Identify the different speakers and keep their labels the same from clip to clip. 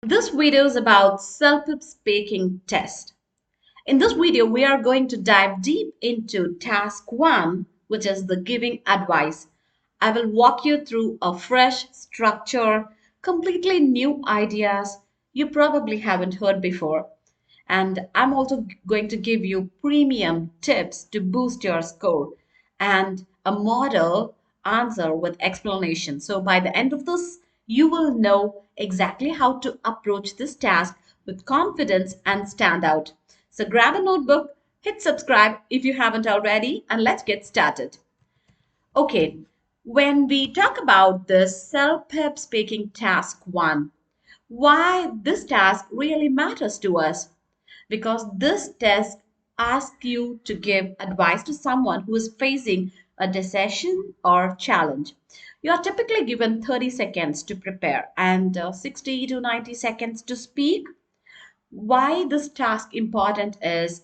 Speaker 1: This video is about CELPIP speaking test. In this video, we are going to dive deep into task 1, which is the giving advice. I will walk you through a fresh structure, completely new ideas you probably haven't heard before. And I'm also going to give you premium tips to boost your score and a model answer with explanation. So by the end of this, you will know exactly how to approach this task with confidence and stand out. So grab a notebook, hit subscribe if you haven't already, and let's get started. Okay, when we talk about this self-help speaking task 1, why this task really matters to us, because this test asks you to give advice to someone who is facing a decision or challenge. You are typically given 30 seconds to prepare and 60 to 90 seconds to speak. Why this task important is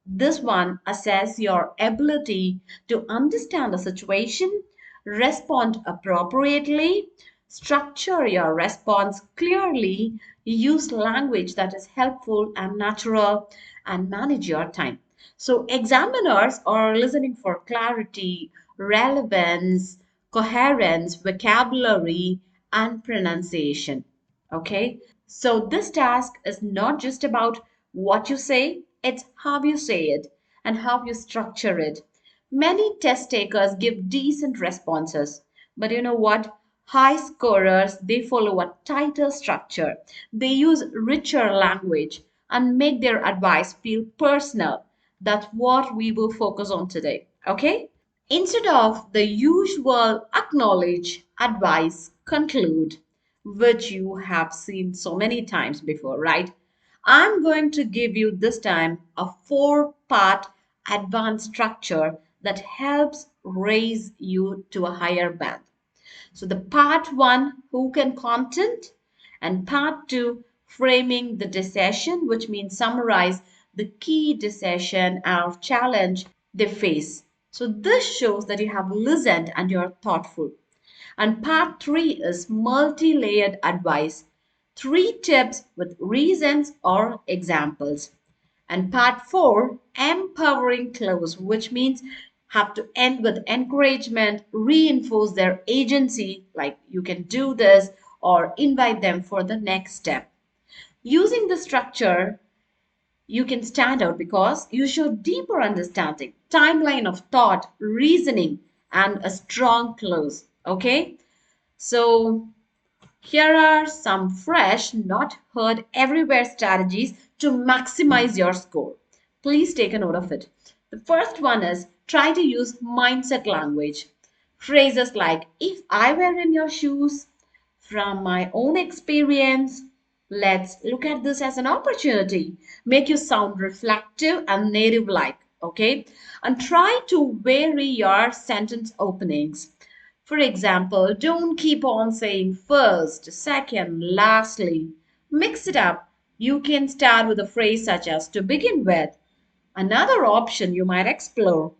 Speaker 1: this one assess your ability to understand the situation, respond appropriately, structure your response clearly, use language that is helpful and natural, and manage your time. So examiners are listening for clarity, relevance, coherence, vocabulary, and pronunciation. Okay, so this task is not just about what you say, it's how you say it and how you structure it. Many test takers give decent responses, but you know what? High scorers, they follow a tighter structure. They use richer language and make their advice feel personal. That's what we will focus on today. Okay? Instead of the usual acknowledge, advise, conclude, which you have seen so many times before, right? I'm going to give you this time a 4-part advanced structure that helps raise you to a higher band. So the part 1, who can content, and part 2, framing the decision, which means summarize the key decision or challenge they face. So this shows that you have listened and you're thoughtful. And part 3 is multi-layered advice. 3 tips with reasons or examples. And part 4, empowering close, which means have to end with encouragement, reinforce their agency, like you can do this, or invite them for the next step. Using the structure, you can stand out because you show deeper understanding, timeline of thought, reasoning, and a strong close. Okay, so here are some fresh, not heard everywhere strategies to maximize your score. Please take a note of it. The first one is try to use mindset language. Phrases like, if I were in your shoes, from my own experience, let's look at this as an opportunity. Make you sound reflective and native like, okay? And try to vary your sentence openings. For example, don't keep on saying first, second, lastly. Mix it up. You can start with a phrase such as to begin with. Another option you might explore.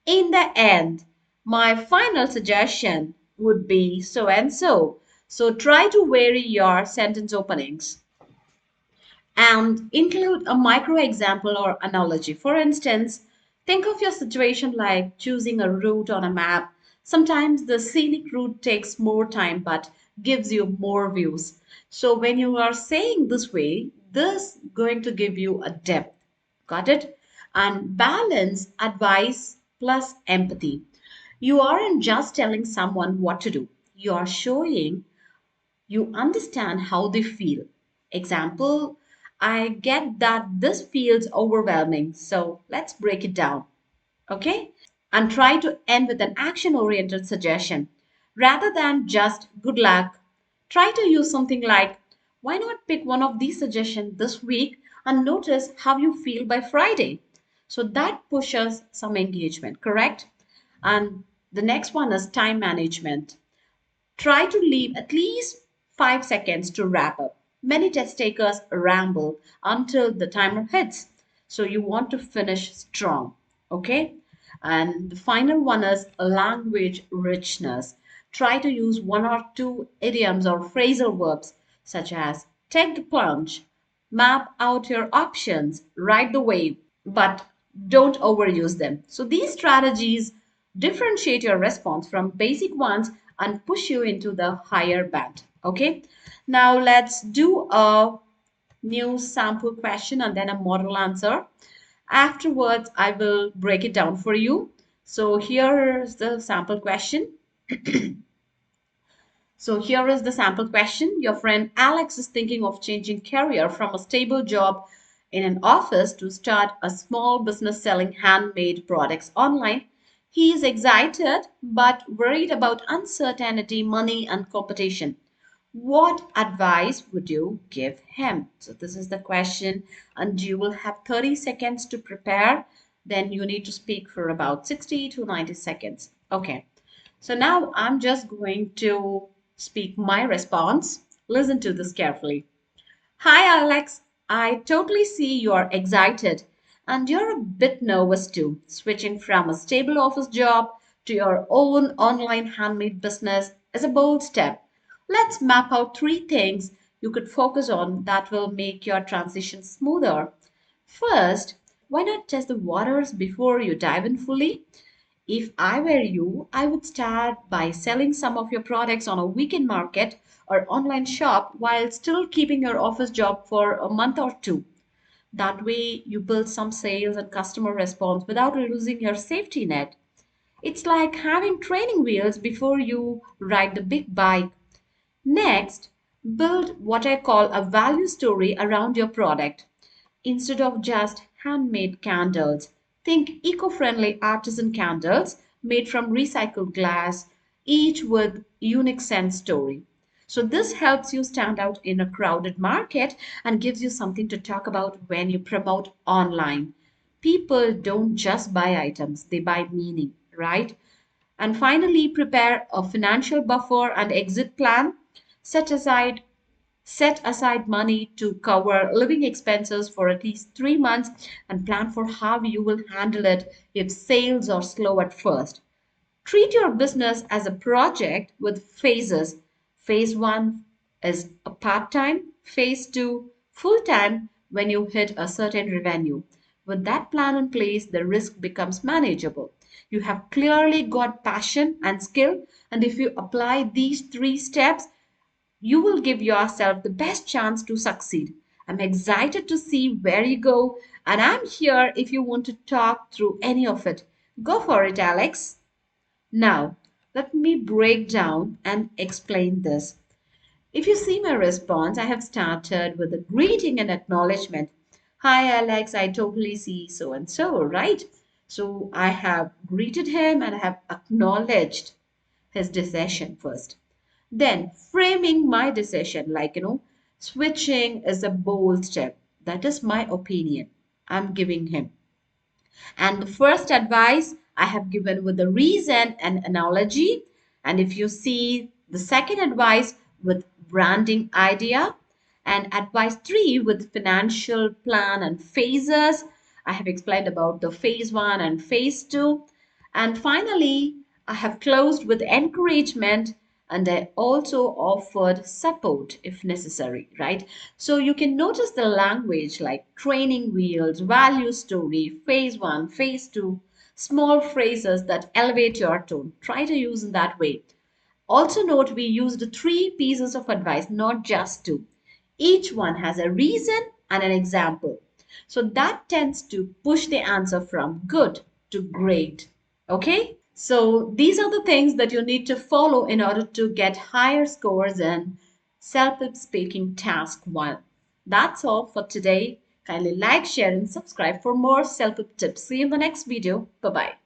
Speaker 1: In the end, my final suggestion would be so and so. So try to vary your sentence openings and include a micro example or analogy. For instance, think of your situation like choosing a route on a map. Sometimes the scenic route takes more time but gives you more views. So when you are saying this way, this going to give you a depth. Got it? And balance advice plus empathy. You aren't just telling someone what to do. You are showing you understand how they feel. Example, I get that this feels overwhelming, so let's break it down. Okay? And try to end with an action oriented suggestion. Rather than just good luck, try to use something like, why not pick one of these suggestions this week and notice how you feel by Friday? So that pushes some engagement, correct? And the next one is time management. Try to leave at least 5 seconds to wrap up. Many test takers ramble until the timer hits. So you want to finish strong. Okay? And the final one is language richness. Try to use one or two idioms or phrasal verbs such as Take the plunge, map out your options, ride the wave, but don't overuse them. So these strategies differentiate your response from basic ones and push you into the higher band. Okay, now let's do a new sample question and then a model answer. Afterwards, I will break it down for you. So here's the sample question. So here is the sample question. Your friend Alex is thinking of changing career from a stable job in an office to start a small business selling handmade products online. He is excited but worried about uncertainty, money, and competition. What advice would you give him? So this is the question, and you will have 30 seconds to prepare. Then you need to speak for about 60 to 90 seconds. Okay. So now I'm just going to speak my response. Listen to this carefully. Hi, Alex. I totally see you're excited and you're a bit nervous too. Switching from a stable office job to your own online handmade business is a bold step. Let's map out three things you could focus on that will make your transition smoother. First, why not test the waters before you dive in fully? If I were you, I would start by selling some of your products on a weekend market or online shop while still keeping your office job for a month or two. That way, you build some sales and customer response without losing your safety net. It's like having training wheels before you ride the big bike. Next, build what I call a value story around your product. Instead of just handmade candles, think eco friendly artisan candles made from recycled glass, each with unique scent story. So, this helps you stand out in a crowded market and gives you something to talk about when you promote online. People don't just buy items, they buy meaning, right? And finally, prepare a financial buffer and exit plan. Set aside Set aside money to cover living expenses for at least 3 months and plan for how you will handle it if sales are slow at first. Treat your business as a project with phases. Phase one is a part time, phase two, full time when you hit a certain revenue. With that plan in place, the risk becomes manageable. You have clearly got passion and skill, and if you apply these three steps, you will give yourself the best chance to succeed. I'm excited to see where you go, and I'm here if you want to talk through any of it. Go for it, Alex. Now, let me break down and explain this. If you see my response, I have started with a greeting and acknowledgement. Hi, Alex, I totally see so and so, right? So I have greeted him and I have acknowledged his decision first. Then framing my decision, like, switching is a bold step. That is my opinion. I'm giving him. And the first advice I have given with the reason and analogy. And if you see the second advice with branding idea, and advice three with financial plan and phases, I have explained about the phase one and phase two. And finally, I have closed with encouragement and I also offered support if necessary, right? So you can notice the language like training wheels, value story, phase one, phase two, small phrases that elevate your tone. Try to use in that way. Also, note we used three pieces of advice, not just two. Each one has a reason and an example. So that tends to push the answer from good to great. Okay? So these are the things that you need to follow in order to get higher scores in CELPIP speaking task 1. That's all for today. Kindly like, share and subscribe for more CELPIP tips. See you in the next video. Bye-bye.